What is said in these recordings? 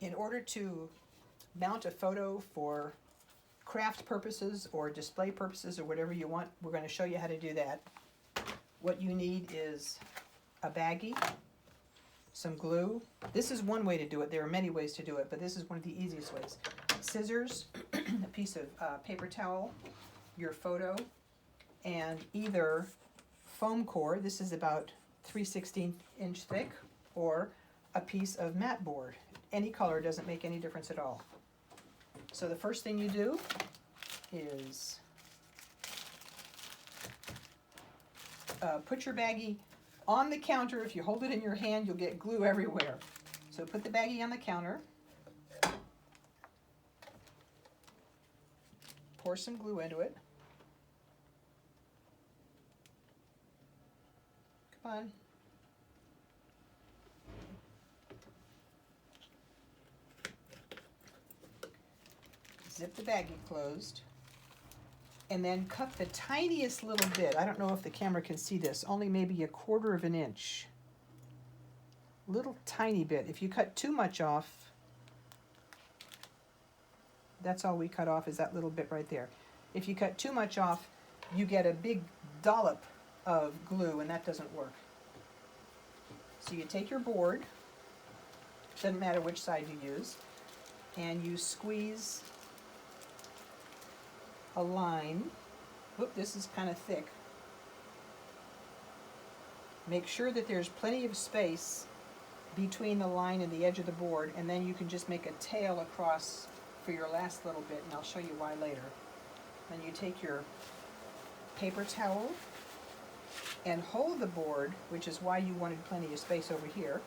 In order to mount a photo for craft purposes or display purposes or whatever you want, we're going to show you how to do that. What you need is a baggie, some glue. This is one way to do it. There are many ways to do it, but this is one of the easiest ways. Scissors, a piece of paper towel, your photo, and either foam core, this is about 3/16 inch thick, or a piece of mat board. Any color, doesn't make any difference at all. So the first thing you do is put your baggie on the counter. If you hold it in your hand, you'll get glue everywhere. So put the baggie on the counter. Pour some glue into it. Come on. Zip the baggie closed. And then cut the tiniest little bit. I don't know if the camera can see this, only maybe 1/4 of an inch. Little tiny bit. If you cut too much off, that's all we cut off, is that little bit right there. If you cut too much off, you get a big dollop of glue, and that doesn't work. So you take your board, doesn't matter which side you use, and you squeeze a line. Whoop, this is kind of thick. Make sure that there's plenty of space between the line and the edge of the board, and then you can just make a tail across for your last little bit, and I'll show you why later. Then you take your paper towel and hold the board, which is why you wanted plenty of space over here,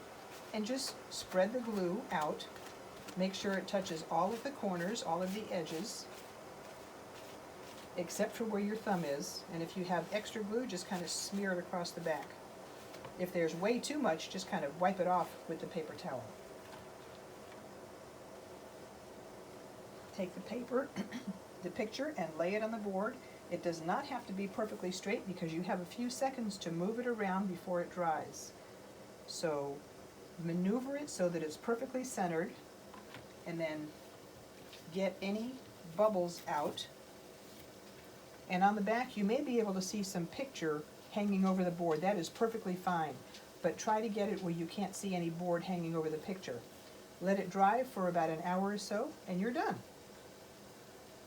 and just spread the glue out. Make sure it touches all of the corners, all of the edges, except for where your thumb is. And if you have extra glue, just kind of smear it across the back. If there's way too much, just kind of wipe it off with the paper towel. Take the paper, the picture, and lay it on the board. It does not have to be perfectly straight because you have a few seconds to move it around before it dries. So maneuver it so that it's perfectly centered, and then get any bubbles out. And on the back, you may be able to see some picture hanging over the board. That is perfectly fine, but try to get it where you can't see any board hanging over the picture. Let it dry for about an hour or so, and you're done.